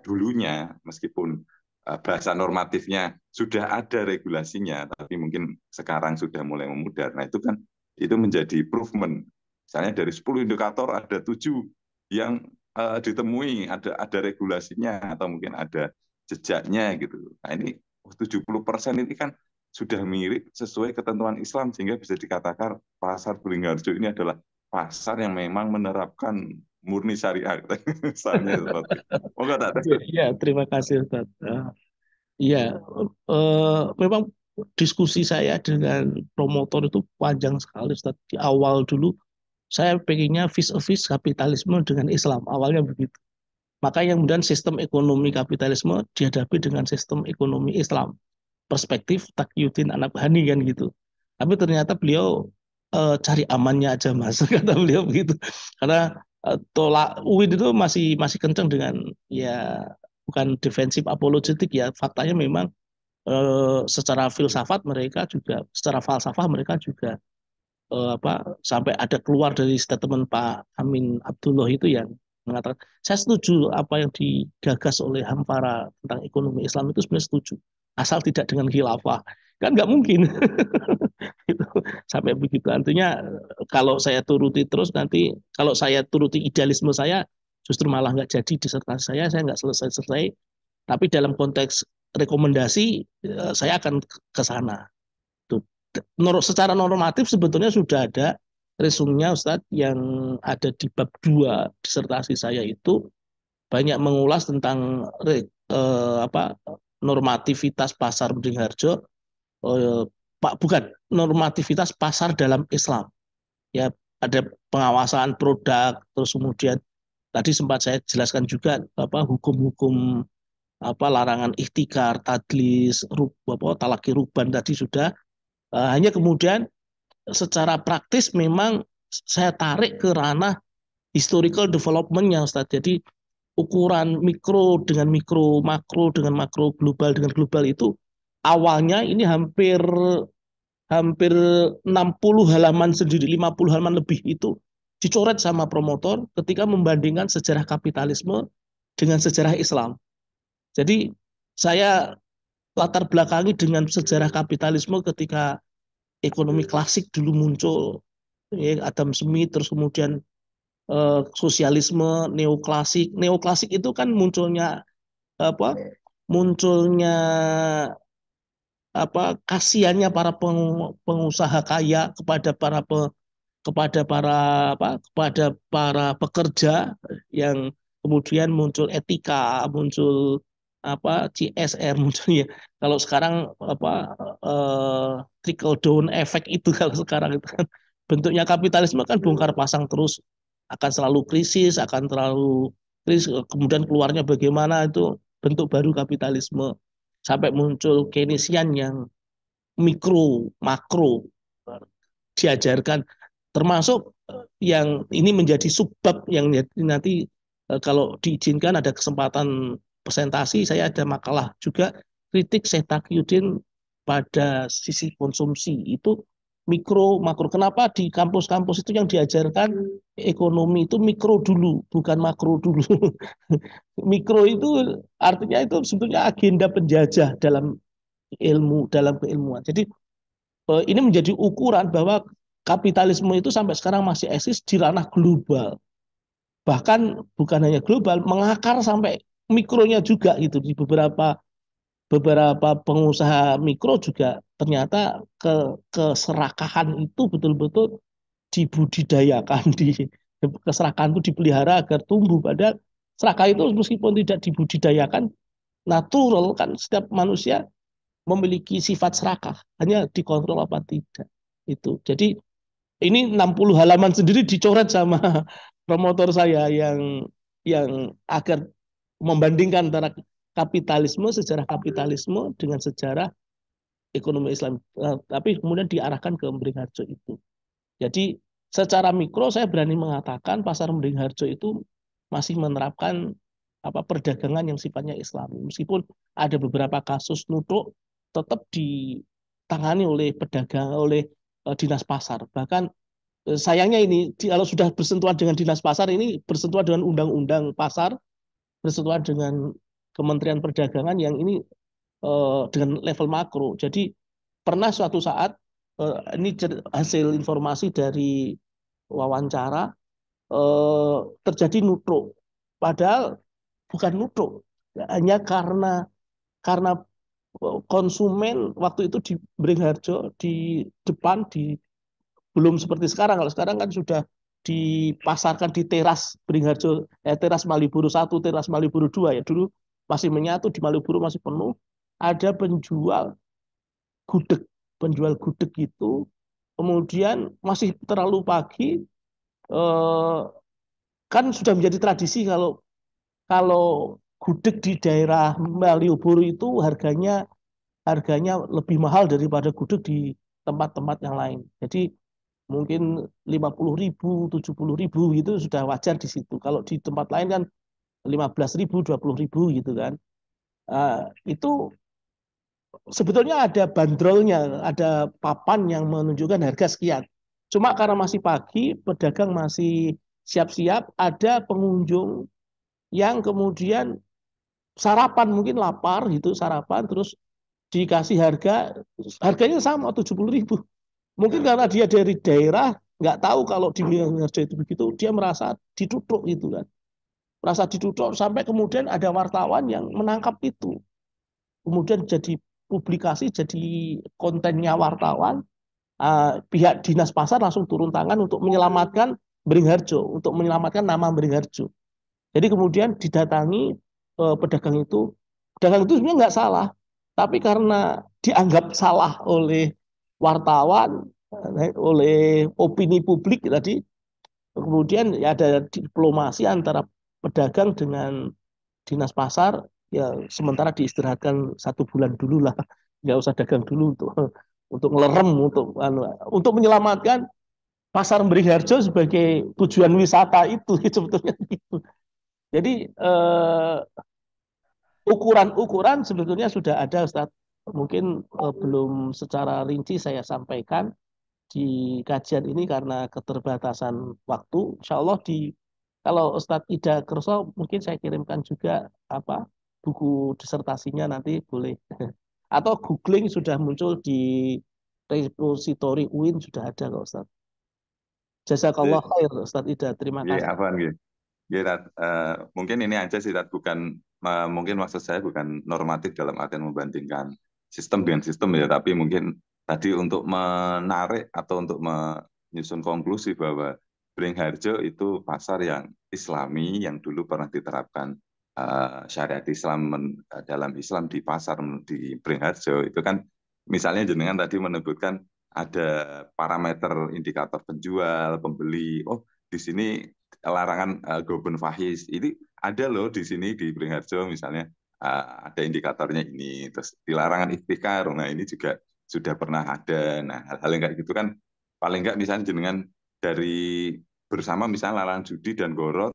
dulunya meskipun bahasa normatifnya sudah ada regulasinya, tapi mungkin sekarang sudah mulai memudar. Nah, itu kan itu menjadi improvement. Misalnya dari 10 indikator ada 7 yang ditemui, ada regulasinya atau mungkin ada jejaknya gitu. Nah, ini 70% ini kan sudah mirip sesuai ketentuan Islam sehingga bisa dikatakan pasar Beringharjo ini adalah pasar yang memang menerapkan murni syariat. Misalnya seperti itu. Oh, enggak, tak? Ya, terima kasih Ustaz. Iya, memang diskusi saya dengan promotor itu panjang sekali Ustaz. Di awal dulu saya pengennya vis a vis kapitalisme dengan Islam, awalnya begitu. Maka yang kemudian sistem ekonomi kapitalisme dihadapi dengan sistem ekonomi Islam. Perspektif Taqiyuddin An-Nabhani kan gitu. Tapi ternyata beliau cari amannya aja Mas, kata beliau begitu. Karena tolak UIN itu masih masih kencang dengan ya bukan defensif apologetik ya. Faktanya memang secara filsafat mereka juga, secara falsafah mereka juga sampai ada keluar dari statement Pak Amin Abdullah itu yang mengatakan saya setuju apa yang digagas oleh Hampara tentang ekonomi Islam itu sebenarnya setuju asal tidak dengan khilafah kan nggak mungkin itu sampai begitu artinya kalau saya turuti terus nanti kalau saya turuti idealisme saya justru malah nggak jadi disertasi saya nggak selesai-selesai tapi dalam konteks rekomendasi saya akan ke sana. Secara normatif sebetulnya sudah ada resumnya Ustadz yang ada di bab 2 disertasi saya itu banyak mengulas tentang normativitas pasar Beringharjo Pak bukan normativitas pasar dalam Islam ya ada pengawasan produk terus kemudian tadi sempat saya jelaskan juga hukum-hukum larangan ihtikar, tadlis, talaki ruban tadi sudah hanya kemudian secara praktis memang saya tarik ke ranah historical development yang Ustaz. Jadi ukuran mikro dengan mikro, makro dengan makro, global dengan global itu awalnya ini hampir hampir 60 halaman sendiri, 50 halaman lebih itu dicoret sama promotor ketika membandingkan sejarah kapitalisme dengan sejarah Islam. Jadi saya latar belakangi dengan sejarah kapitalisme ketika ekonomi klasik dulu muncul, ya, Adam Smith, terus kemudian sosialisme, neoklasik. Neoklasik itu kan munculnya apa? Munculnya kasihannya para pengusaha kaya kepada para kepada para pekerja yang kemudian muncul etika, muncul CSR munculnya. Kalau sekarang trickle down effect itu kalau sekarang itu kan bentuknya kapitalisme kan bongkar pasang terus akan selalu krisis, akan terlalu krisis, kemudian keluarnya bagaimana itu bentuk baru kapitalisme sampai muncul Keynesian yang mikro, makro diajarkan termasuk yang ini menjadi subbab yang nanti kalau diizinkan ada kesempatan presentasi saya ada makalah juga kritik Syekh Taqiyuddin pada sisi konsumsi itu mikro, makro. Kenapa di kampus-kampus itu yang diajarkan ekonomi itu mikro dulu, bukan makro dulu. Mikro itu artinya itu sebetulnya agenda penjajah dalam dalam keilmuan. Jadi ini menjadi ukuran bahwa kapitalisme itu sampai sekarang masih eksis di ranah global. Bahkan bukan hanya global, mengakar sampai mikronya juga gitu di beberapa beberapa pengusaha mikro juga ternyata keserakahan itu betul-betul dibudidayakan keserakahan itu dipelihara agar tumbuh. Padahal serakah itu meskipun tidak dibudidayakan natural kan setiap manusia memiliki sifat serakah, hanya dikontrol apa tidak. Itu. Jadi ini 60 halaman sendiri dicoret sama promotor saya yang agar membandingkan antara sejarah kapitalisme dengan sejarah ekonomi Islam. Tapi kemudian diarahkan ke Mberingharjo itu. Jadi secara mikro saya berani mengatakan pasar Mberingharjo itu masih menerapkan perdagangan yang sifatnya Islami. Meskipun ada beberapa kasus nutruk tetap ditangani oleh pedagang, oleh dinas pasar. Bahkan sayangnya ini kalau sudah bersentuhan dengan dinas pasar ini bersentuhan dengan undang-undang pasar, bersentuhan dengan Kementerian Perdagangan yang ini dengan level makro. Jadi pernah suatu saat ini hasil informasi dari wawancara terjadi nutruk. Padahal bukan nutruk, hanya karena konsumen waktu itu di Beringharjo di depan belum seperti sekarang. Kalau sekarang kan sudah dipasarkan di teras Beringharjo, teras Maliboro 1, teras Maliboro 2 ya. Dulu masih menyatu di Maliboro masih penuh. Ada gudeg, penjual gudeg itu kemudian masih terlalu pagi eh, kan sudah menjadi tradisi kalau kalau gudeg di daerah Malioboro itu harganya lebih mahal daripada gudeg di tempat-tempat yang lain. Jadi mungkin 50.000, 70.000 gitu sudah wajar di situ. Kalau di tempat lain kan 15.000, 20.000 gitu kan. Itu sebetulnya ada bandrolnya, ada papan yang menunjukkan harga sekian. Cuma karena masih pagi, pedagang masih siap-siap, ada pengunjung yang kemudian sarapan, mungkin lapar gitu, sarapan, terus dikasih harganya sama 70.000. Mungkin karena dia dari daerah, nggak tahu kalau di Myanmar itu begitu, dia merasa ditutup gitu kan. Merasa ditutup sampai kemudian ada wartawan yang menangkap itu. Kemudian jadi publikasi, jadi kontennya wartawan, pihak dinas pasar langsung turun tangan untuk menyelamatkan Beringharjo, untuk menyelamatkan nama Beringharjo. Jadi kemudian didatangi pedagang itu sebenarnya nggak salah, tapi karena dianggap salah oleh wartawan, oleh opini publik tadi, kemudian ya ada diplomasi antara pedagang dengan dinas pasar, ya sementara diistirahatkan 1 bulan dulu lah, nggak usah dagang dulu untuk ngelerem, untuk menyelamatkan pasar Beringharjo sebagai tujuan wisata itu sebetulnya gitu. Jadi ukuran-ukuran sebetulnya sudah ada, Ustaz. Mungkin belum secara rinci saya sampaikan di kajian ini karena keterbatasan waktu. Insya Allah kalau Ustadz Ida Kerso mungkin saya kirimkan juga buku disertasinya nanti boleh. Atau googling sudah muncul di repository UIN sudah ada kok Ustadz. Jazakallah khair Ustadz Ida. Terima Iya, kasih. apaan gitu. Ya, Tat, mungkin ini aja sih, Tat, bukan mungkin maksud saya bukan normatif dalam artian membandingkan sistem dengan sistem ya, tapi mungkin tadi untuk menarik atau untuk menyusun konklusi bahwa Beringharjo itu pasar yang Islami yang dulu pernah diterapkan syariat Islam dalam Islam di pasar di Beringharjo itu kan misalnya jenengan tadi menyebutkan ada parameter indikator penjual, pembeli. Oh, di sini larangan Goben Fahis ini ada loh di sini di Beringharjo misalnya ada indikatornya ini, terus di larangan ikhtikar, nah ini juga sudah pernah ada. Nah hal-hal yang kayak gitu kan paling nggak misalnya jenengan dari bersama misalnya larangan judi dan gorot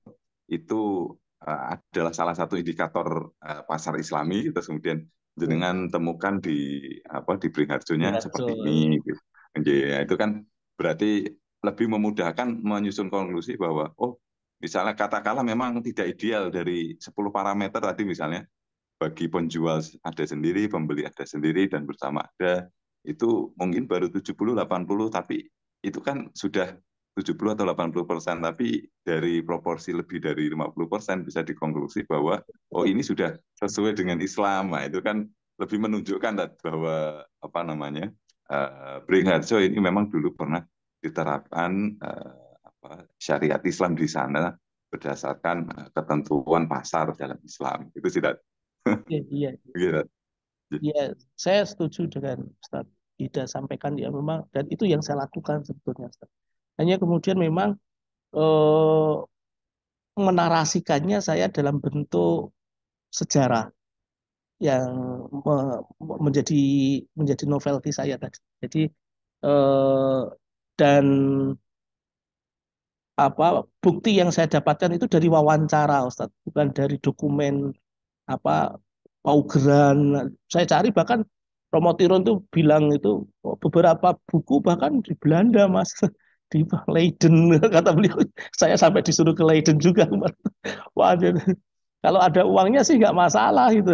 itu adalah salah satu indikator pasar Islami, terus kemudian jenengan temukan di Beringharjonya seperti ini gitu. Ya, itu kan berarti lebih memudahkan menyusun konklusi bahwa oh misalnya katakanlah memang tidak ideal dari 10 parameter tadi misalnya bagi penjual ada sendiri, pembeli ada sendiri dan bersama ada itu mungkin baru 70-80 tapi itu kan sudah 70 atau 80%, tapi dari proporsi lebih dari 50% bisa dikonklusi bahwa oh ini sudah sesuai dengan Islam. Nah, itu kan lebih menunjukkan bahwa apa namanya Beringharjo ini memang dulu pernah diterapkan syariat Islam di sana berdasarkan ketentuan pasar dalam Islam. Itu tidak Iya, iya, gitu. iya. Saya setuju dengan Ustaz Ida sampaikan ya memang dan itu yang saya lakukan sebetulnya Ustaz. Hanya kemudian memang eh, menarasikannya saya dalam bentuk sejarah yang menjadi novelty saya tadi. Jadi eh, dan apa bukti yang saya dapatkan itu dari wawancara Ustaz, bukan dari dokumen apa paugeran. Saya cari bahkan Romotiron itu bilang itu beberapa buku bahkan di Belanda Mas, di Leiden kata beliau. Saya sampai disuruh ke Leiden juga. Wah, kalau ada uangnya sih nggak masalah itu.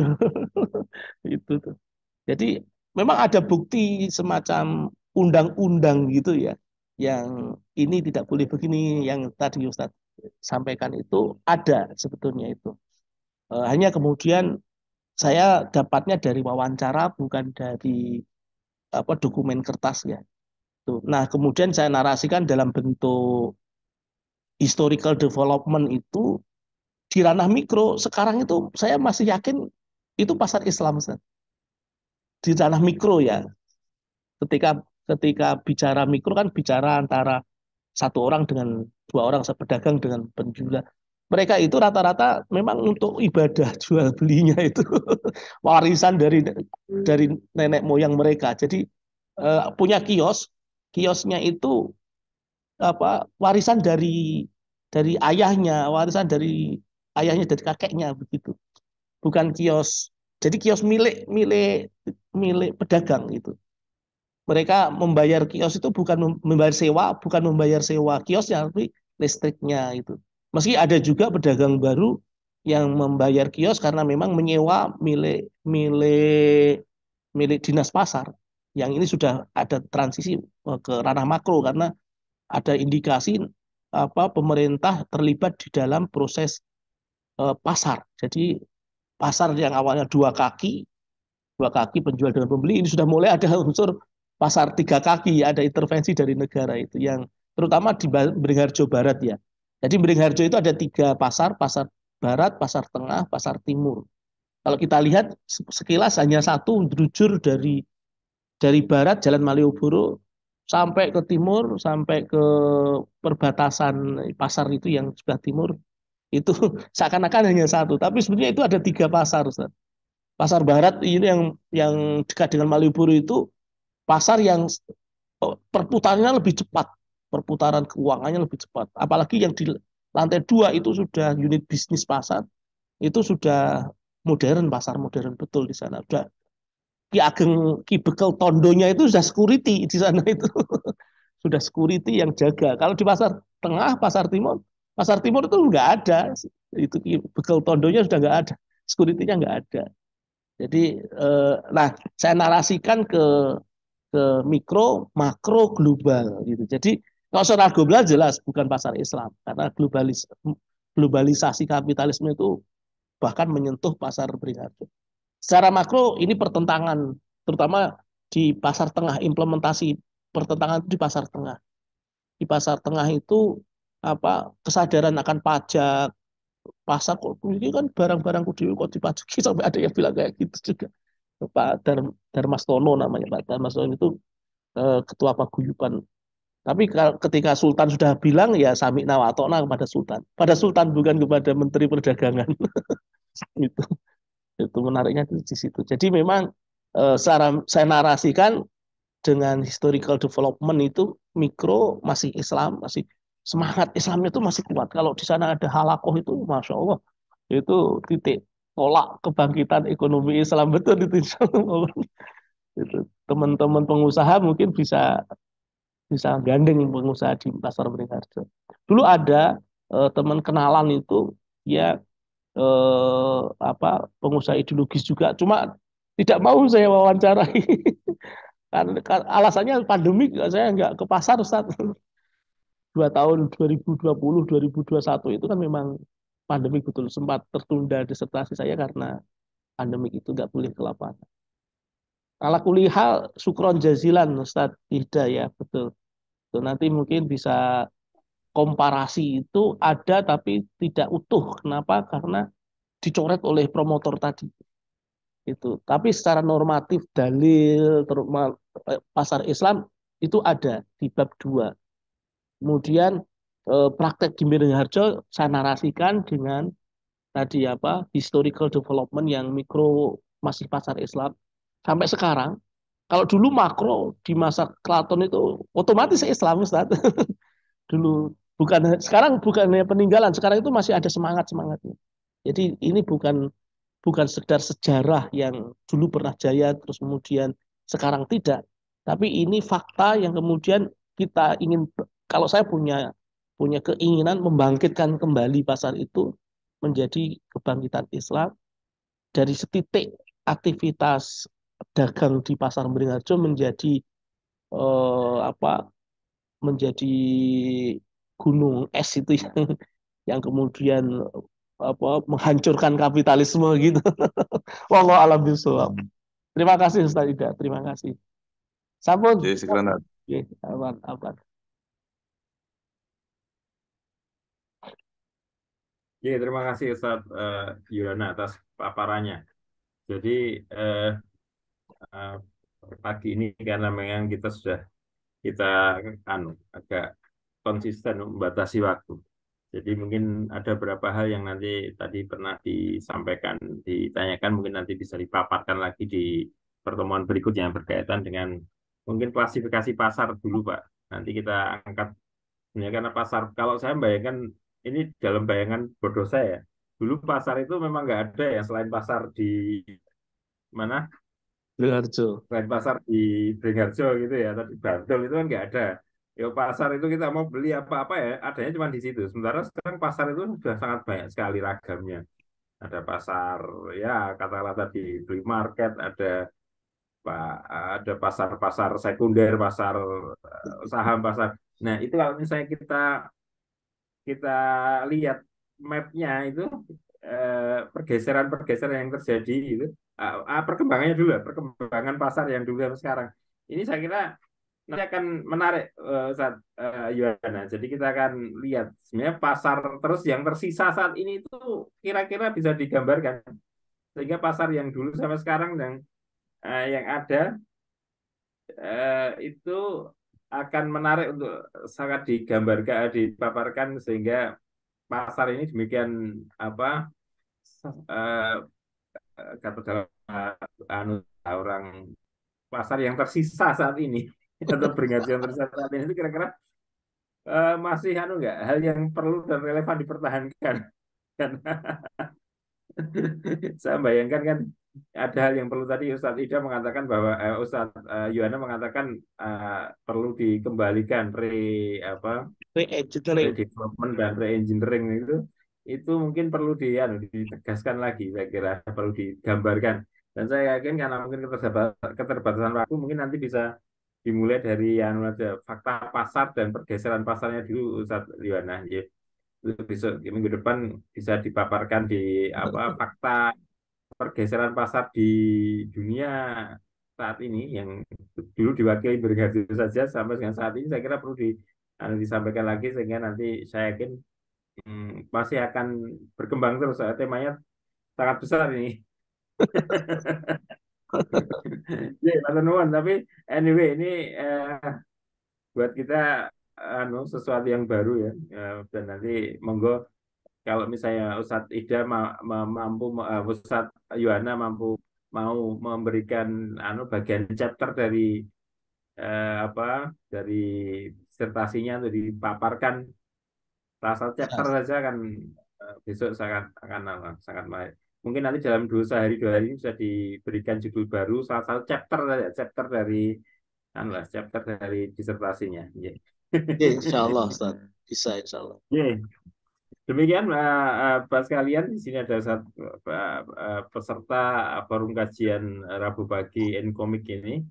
Itu tuh. Jadi memang ada bukti semacam undang-undang gitu ya, yang ini tidak boleh begini, yang tadi Ustadz sampaikan itu ada sebetulnya itu. Hanya kemudian saya dapatnya dari wawancara bukan dari apa dokumen kertas ya. Tuh. Nah kemudian saya narasikan dalam bentuk historical development itu di ranah mikro. Sekarang itu saya masih yakin itu pasar Islam Ustadz. Di ranah mikro ya. Ketika ketika bicara mikro kan bicara antara satu orang dengan dua orang sepedagang dengan penjual. Mereka itu rata-rata memang untuk ibadah jual belinya itu warisan dari nenek moyang mereka. Jadi punya kios, kiosnya itu apa warisan dari ayahnya, warisan dari ayahnya dari kakeknya begitu. Bukan kios. Jadi kios milik milik milik pedagang itu. Mereka membayar kios itu bukan membayar sewa, bukan membayar sewa kiosnya, tapi listriknya itu. Meski ada juga pedagang baru yang membayar kios karena memang menyewa milik milik milik dinas pasar. Yang ini sudah ada transisi ke ranah makro karena ada indikasi apa pemerintah terlibat di dalam proses pasar. Jadi pasar yang awalnya dua kaki penjual dengan pembeli ini sudah mulai ada unsur pasar tiga kaki, ada intervensi dari negara itu yang terutama di Beringharjo Barat ya. Jadi Beringharjo itu ada tiga pasar, pasar barat, pasar tengah, pasar timur. Kalau kita lihat sekilas hanya satu jujur dari barat Jalan Malioboro sampai ke timur, sampai ke perbatasan pasar itu yang sebelah timur itu seakan-akan hanya satu, tapi sebenarnya itu ada tiga pasar, Ustaz. Pasar Barat ini yang dekat dengan Malioboro itu pasar yang perputarannya lebih cepat, perputaran keuangannya lebih cepat. Apalagi yang di lantai dua itu sudah unit bisnis pasar, itu sudah modern, pasar modern betul di sana. Sudah Ki Ageng Ki Bekel Tondonya itu sudah security di sana itu. Sudah security yang jaga. Kalau di pasar tengah, pasar timur itu nggak ada. Itu Ki Bekel Tondonya sudah nggak ada. Security-nya nggak ada. Jadi, nah saya narasikan ke mikro, makro, global gitu. Jadi kalau secara global jelas bukan pasar Islam karena globalisasi kapitalisme itu bahkan menyentuh pasar Beringharjo. Secara makro ini pertentangan, terutama di pasar tengah, implementasi pertentangan itu di pasar tengah. Di pasar tengah itu apa kesadaran akan pajak, pasar kok ini kan barang-barang kudu kok dipajaki sampai ada yang bilang kayak gitu juga. Pak Darmastono namanya Pak Darmastono itu ketua paguyuban. Tapi ketika Sultan sudah bilang ya sami nawatona kepada Sultan. Pada Sultan bukan kepada Menteri Perdagangan. itu itu menariknya di situ. Jadi memang secara saya narasikan dengan historical development itu mikro masih Islam, masih semangat Islamnya itu masih kuat. Kalau di sana ada halakoh itu, masya Allah, itu titik tolak kebangkitan ekonomi Islam betul itu. Insya Allah. Itu teman-teman pengusaha mungkin bisa bisa gandeng pengusaha di Pasar Beringharjo. Dulu ada teman kenalan itu dia pengusaha ideologis juga, cuma tidak mau saya wawancarai. Kan alasannya pandemi saya nggak ke pasar Ustaz. 2 tahun 2020 2021 itu kan memang pandemi betul, sempat tertunda disertasi saya karena pandemi itu nggak boleh ke lapangan. Ala kulihal sukron jazilan Ustaz Hidayah, betul. Itu nanti mungkin bisa komparasi itu ada tapi tidak utuh. Kenapa? Karena dicoret oleh promotor tadi. Itu. Tapi secara normatif dalil pasar Islam itu ada di bab 2. Kemudian praktek di Miringharjo saya narasikan dengan tadi historical development yang mikro masih pasar Islam sampai sekarang. Kalau dulu makro di masa Keraton itu otomatis Islam Ustaz. Dulu sekarang bukannya peninggalan, sekarang itu masih ada semangatnya. Jadi ini bukan bukan sekedar sejarah yang dulu pernah jaya terus kemudian sekarang tidak, tapi ini fakta yang kemudian kita ingin, kalau saya punya punya keinginan membangkitkan kembali pasar itu menjadi kebangkitan Islam dari setitik aktivitas dagang di Pasar Beringharjo menjadi apa menjadi gunung es itu yang kemudian menghancurkan kapitalisme gitu. Wallahu a'lam bishawab. Terima kasih Ustaz Ida, terima kasih. Sampun. Jadi sekarang Oke, aman, aman. Ya, terima kasih Ustadz Yulana atas paparannya. Jadi eh, eh, pagi ini karena memang kita agak konsisten membatasi waktu. Jadi mungkin ada beberapa hal yang nanti tadi pernah disampaikan, ditanyakan, mungkin nanti bisa dipaparkan lagi di pertemuan berikutnya yang berkaitan dengan mungkin klasifikasi pasar dulu, Pak. Nanti kita angkat, sebenarnya karena pasar, kalau saya bayangkan, ini dalam bayangan bodoh saya, dulu pasar itu memang nggak ada ya, selain pasar di mana? Beringharjo. Selain pasar di Beringharjo gitu ya, tadi Bantul itu kan nggak ada. Ya pasar itu kita mau beli apa-apa ya, adanya cuma di situ. Sementara sekarang pasar itu sudah sangat banyak sekali ragamnya. Ada pasar, ya katakanlah tadi flea market, ada pasar-pasar sekunder, pasar saham, pasar. Nah itu kalau misalnya kita kita lihat mapnya itu pergeseran-pergeseran yang terjadi itu perkembangannya dulu, perkembangan pasar yang dulu sampai sekarang. Ini saya kira nanti akan menarik saat Yohana. Jadi kita akan lihat sebenarnya pasar terus yang tersisa saat ini itu kira-kira bisa digambarkan sehingga pasar yang dulu sampai sekarang yang ada itu akan menarik untuk sangat digambarkan, dipaparkan sehingga pasar ini demikian apa eh, kata dalam orang pasar yang tersisa saat ini atau Beringharjo yang tersisa saat ini itu kira-kira masih nggak hal yang perlu dan relevan dipertahankan. Karena saya bayangkan kan ada hal yang perlu, tadi Ustadz Ida mengatakan bahwa Ustadz Yohana mengatakan perlu dikembalikan apa Re-engineering. redevelopment dan reengineering itu mungkin perlu ditegaskan lagi, saya kira perlu digambarkan, dan saya yakin karena mungkin keterbatasan waktu mungkin nanti bisa dimulai dari yang ada fakta pasar dan pergeseran pasarnya dulu Ustadz Yohana ya. Besok minggu depan bisa dipaparkan di fakta pergeseran pasar di dunia saat ini yang dulu diwakili Beringharjo saja sampai dengan saat ini, saya kira perlu disampaikan lagi sehingga nanti saya yakin masih akan berkembang terus. Temanya sangat besar ini. Ya, matur nuwun. Tapi anyway ini buat kita sesuatu yang baru ya. Dan nanti monggo kalau misalnya Ustadz Ida mampu, Ustadz Yohana mampu mau memberikan bagian chapter dari apa dari disertasinya untuk dipaparkan salah satu chapter saja kan besok sangat baik. Mungkin nanti dalam 2 hari 2 hari ini bisa diberikan judul baru, salah satu chapter saja, chapter dari chapter dari disertasinya. Nggih. Ya, insya Allah, Ustaz. Bisa, insya Allah. Nggih. Demikian Pak sekalian, di sini ada satu peserta forum kajian Rabu pagi Nkomik ini.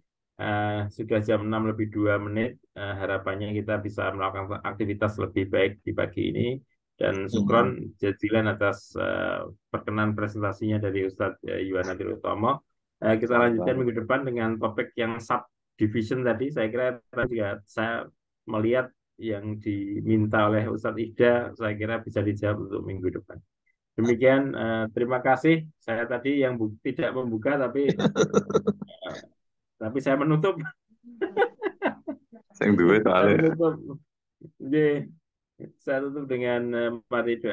Sudah jam 6:02. Harapannya kita bisa melakukan aktivitas lebih baik di pagi ini. Dan syukron jazilan atas perkenan presentasinya dari Ustadz Yuwana Tirutomo. Kita lanjutkan minggu depan dengan topik yang subdivision tadi. Saya kira juga saya melihat yang diminta oleh Ustadz Ida, saya kira bisa dijawab untuk minggu depan. Demikian, terima kasih. Saya tadi yang tidak membuka, tapi saya menutup. Saya duwe soalnya. Saya tutup dengan mari doa.